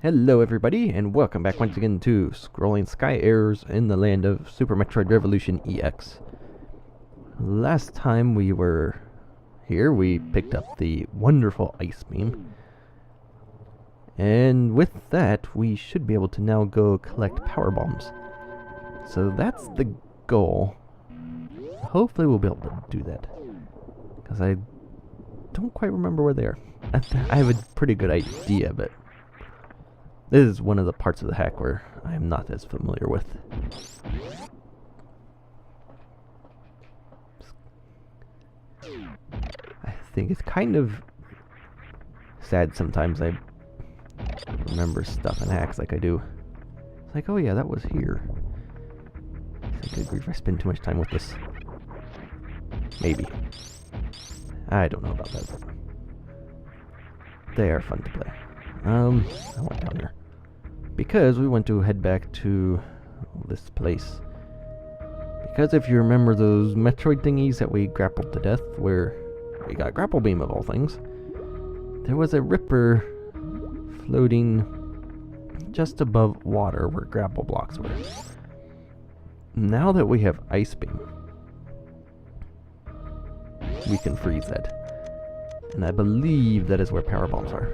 Hello everybody, and welcome back once again to Scrolling Sky Errors in the land of Super Metroid Revolution EX. Last time we were here, we picked up the wonderful ice beam. And with that, we should be able to now go collect power bombs. So that's the goal. Hopefully we'll be able to do that. Because I don't quite remember where they are. I have a pretty good idea, but this is one of the parts of the hack where I am not as familiar with. I think it's kind of sad sometimes I remember stuff in hacks like I do. It's like, oh yeah, that was here. It's like, good grief, I spend too much time with this. Maybe. I don't know about that. They are fun to play. I went down here because we want to head back to this place. Because if you remember those Metroid thingies that we grappled to death, where we got grapple beam of all things, there was a ripper floating just above water where grapple blocks were. Now that we have ice beam, we can freeze that. And I believe that is where power bombs are.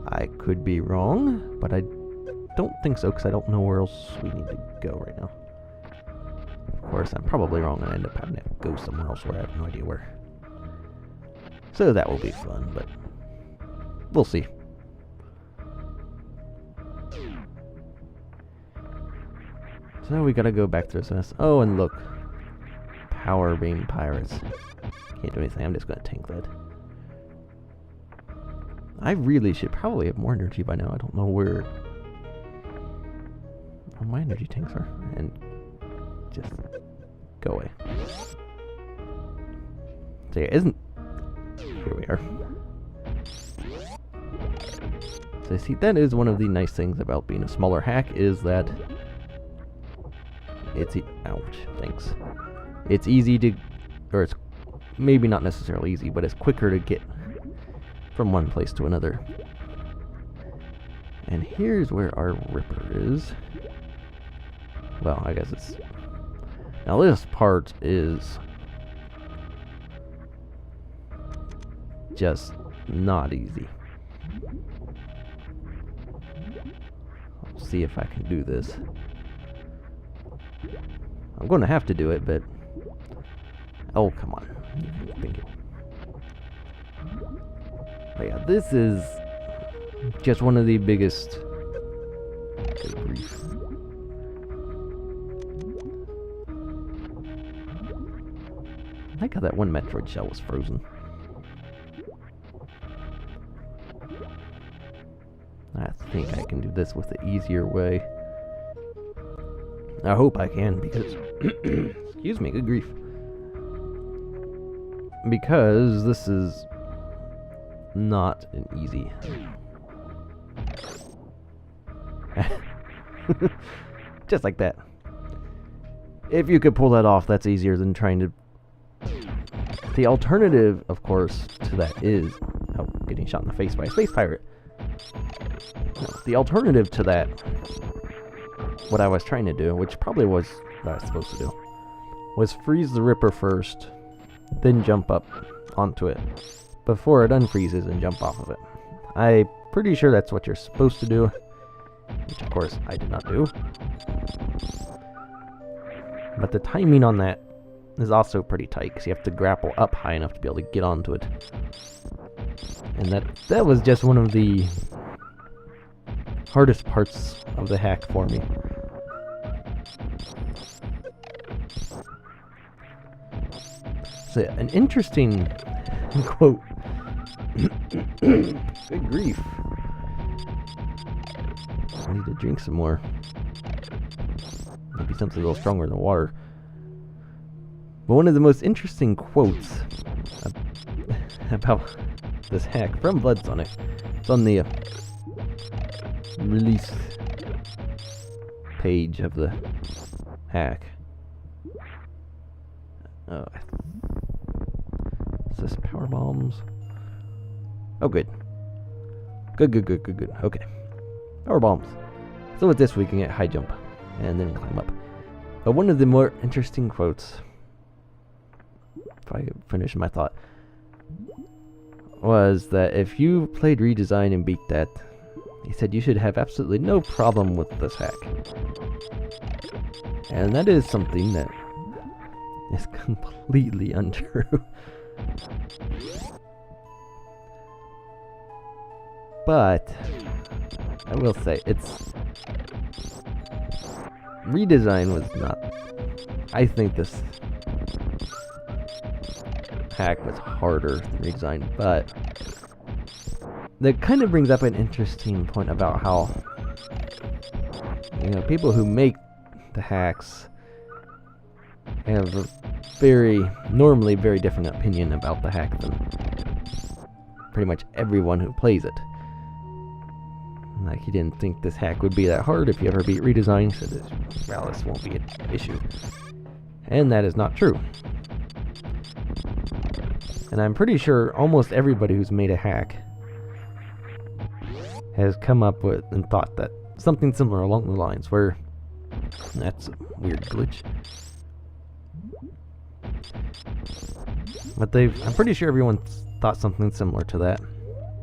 I could be wrong, but I don't think so, because I don't know where else we need to go right now. Of course, I'm probably wrong, and I end up having to go somewhere else where I have no idea where. So that will be fun, but we'll see. So we gotta go back through this. Oh, and look. Power beam pirates. Can't do anything, I'm just gonna tank that. I really should probably have more energy by now. I don't know where my energy tanks are. And just go away. So yeah, here we are. So see, that is one of the nice things about being a smaller hack, is that it's ouch, thanks. It's easy to, or it's maybe not necessarily easy, but it's quicker to get from one place to another. And here's where our ripper is. Well, I guess it's... Now this part is just not easy. Let's see if I can do this. I'm going to have to do it, but... Oh, come on. Thank you. But yeah, this is just one of the biggest... Good grief. I like how that one Metroid shell was frozen. I think I can do this with the easier way. I hope I can, because... Excuse me, good grief. Because this is not an easy... Just like that. If you could pull that off, that's easier than trying to... The alternative, of course, to that is... Oh, getting shot in the face by a space pirate. No, the alternative to that, what I was trying to do, which probably was what I was supposed to do, was freeze the ripper first, then jump up onto it before it unfreezes and jump off of it. I'm pretty sure that's what you're supposed to do, which of course I did not do. But the timing on that is also pretty tight, because you have to grapple up high enough to be able to get onto it. And that was just one of the hardest parts of the hack for me. So an interesting quote. Good grief. I need to drink some more. Maybe something a little stronger than water. But one of the most interesting quotes about this hack from Bloodsonic, it's on the release page of the hack. Oh, is this power bombs? Oh, good. Good. Okay. Power bombs. So with this, we can get high jump and then climb up. But one of the more interesting quotes, if I finish my thought, was that if you played Redesign and beat that, he said you should have absolutely no problem with this hack. And that is something that is completely untrue. But I will say Redesign was not. I think this hack was harder than Redesign, but that kind of brings up an interesting point about how, people who make the hacks have a normally very different opinion about the hack than pretty much everyone who plays it. Like, he didn't think this hack would be that hard if you ever beat Redesign, so this won't be an issue. And that is not true. And I'm pretty sure almost everybody who's made a hack has come up with and thought that something similar along the lines where that's a weird glitch. But I'm pretty sure everyone thought something similar to that.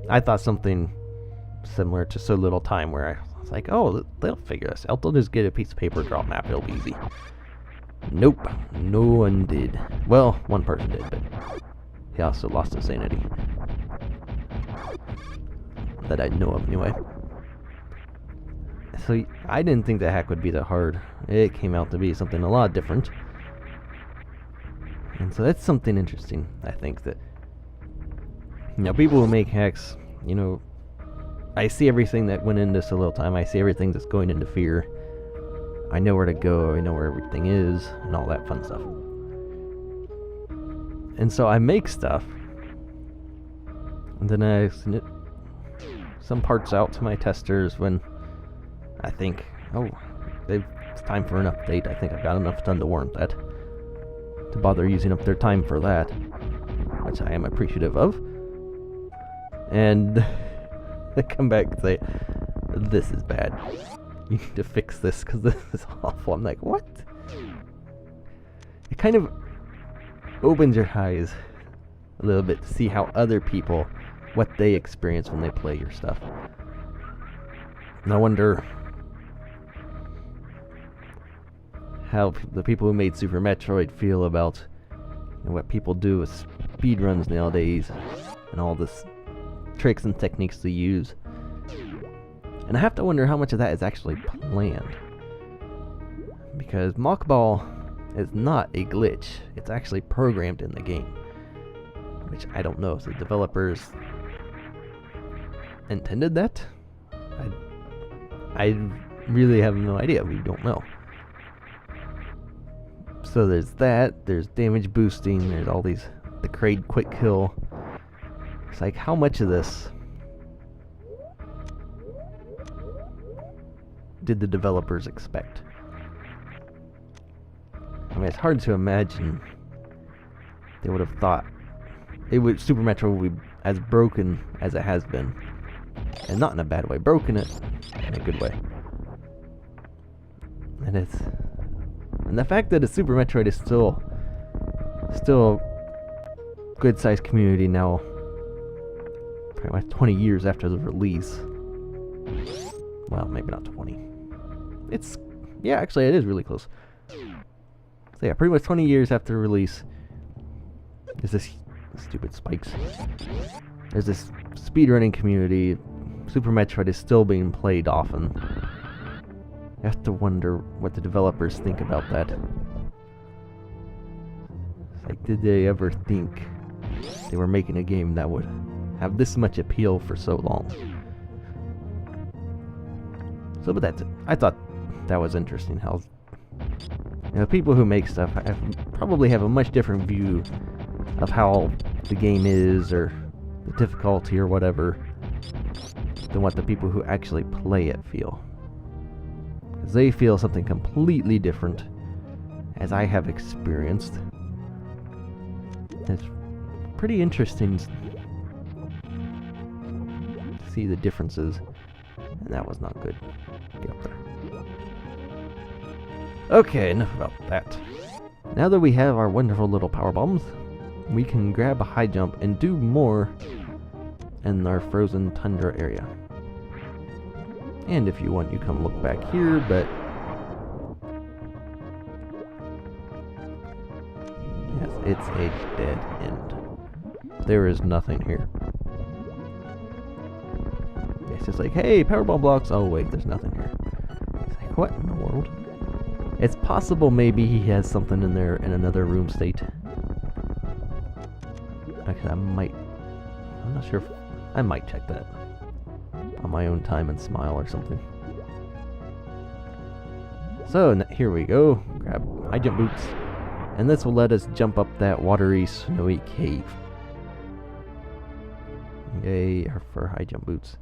I thought something similar to So Little Time, where I was like, oh, they'll figure this out. They'll just get a piece of paper, draw a map, it'll be easy. Nope, no one did. Well, one person did, but he also lost his sanity. That I know of, anyway. So I didn't think the hack would be that hard. It came out to be something a lot different. And so that's something interesting, I think, that people who make hacks, I see everything that went into So Little Time. I see everything that's going into Fear. I know where to go. I know where everything is, and all that fun stuff. And so I make stuff, and then I send some parts out to my testers when I think, it's time for an update. I think I've got enough done to warrant that, to bother using up their time for that, which I am appreciative of. And they come back and say, this is bad. You need to fix this because this is awful. I'm like, what? It kind of opens your eyes a little bit to see how other people, what they experience when they play your stuff. And I wonder how the people who made Super Metroid feel about what people do with speedruns nowadays and all this tricks and techniques to use. And I have to wonder how much of that is actually planned. Because Mockball is not a glitch. It's actually programmed in the game. Which I don't know if the developers intended that. I really have no idea. We don't know. So there's that. There's damage boosting. There's all these... the Kraid quick kill. It's like, how much of this did the developers expect? I mean, it's hard to imagine they would have thought Super Metroid would be as broken as it has been. And not in a bad way, broken it in a good way. And the fact that a Super Metroid is still a good sized community now, pretty much 20 years after the release. Well, maybe not 20. Actually it is really close. So yeah, pretty much 20 years after release, there's this stupid spikes. There's this speedrunning community. Super Metroid is still being played often. You have to wonder what the developers think about that. It's like, did they ever think they were making a game that would have this much appeal for so long? So, but that's it. I thought that was interesting how people who make stuff probably have a much different view of how the game is, or the difficulty, or whatever, than what the people who actually play it feel. Because they feel something completely different, as I have experienced. It's pretty interesting to see the differences, and that was not good. Get up there. Okay, enough about that. Now that we have our wonderful little power bombs, we can grab a high jump and do more in our frozen tundra area. And if you want, you come look back here, but yes, it's a dead end. There is nothing here. It's just like, hey, powerbomb blocks. Oh wait, there's nothing here. It's like, what in the world? It's possible maybe he has something in there in another room state. Actually, I'm not sure if I might check that on my own time and smile or something. So here we go. Grab high jump boots, and this will let us jump up that watery, snowy cave. Yay for high jump boots.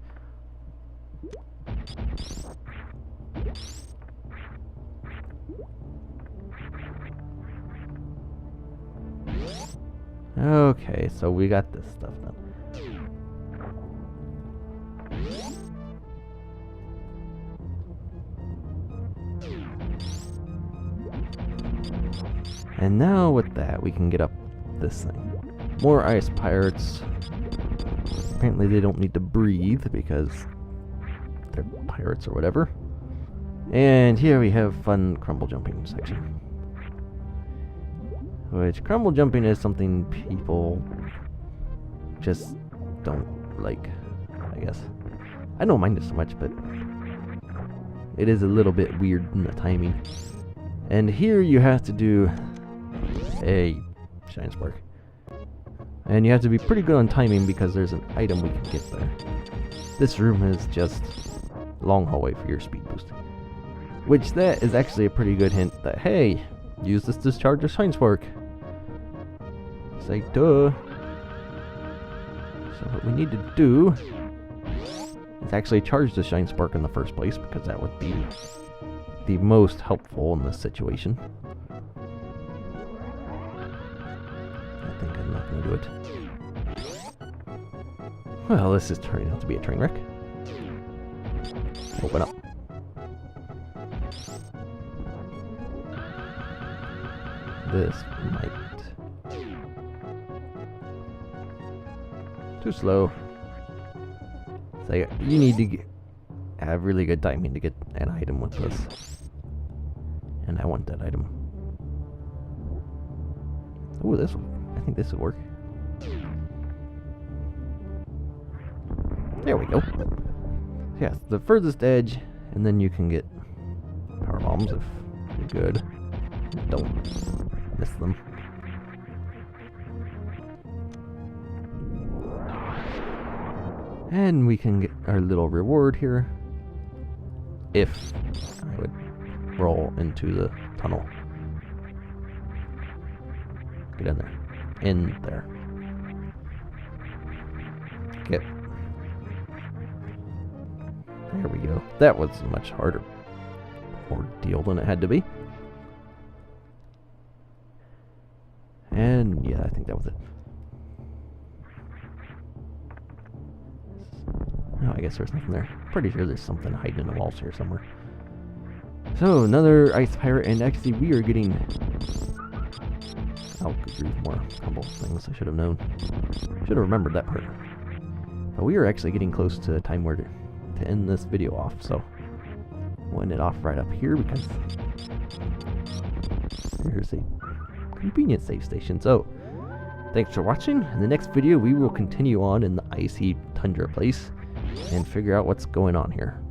Okay, so we got this stuff done. And now with that, we can get up this thing. More ice pirates. Apparently they don't need to breathe because they're pirates or whatever. And here we have fun crumble jumping section. Which, crumble jumping is something people just don't like, I guess. I don't mind it so much, but it is a little bit weird in the timing. And here you have to do a shine spark. And you have to be pretty good on timing because there's an item we can get there. This room is just a long hallway for your speed boost. Which that is actually a pretty good hint that, hey, use this discharge of shine spark. It's like, duh. So what we need to do is actually charge the shine spark in the first place, because that would be the most helpful in this situation. I think I'm not going to do it. Well, this is turning out to be a train wreck. Open up. This might... Too slow. So you need to have really good timing to get an item with this. And I want that item. Oh, I think this will work. There we go. Yes, the furthest edge, and then you can get power bombs if you're good. Don't miss them. And we can get our little reward here if I would roll into the tunnel. Get in there. In there. Get. There we go. That was a much harder ordeal than it had to be. And yeah, I think that was it. No, I guess there's nothing there. Pretty sure there's something hiding in the walls here somewhere. So, another ice pirate, and actually we are getting... Oh, good grief, more crumble things I should have known. Should have remembered that part. But we are actually getting close to the time where to end this video off, so we'll end it off right up here because here's a convenient save station. So, thanks for watching. In the next video, we will continue on in the icy tundra place and figure out what's going on here.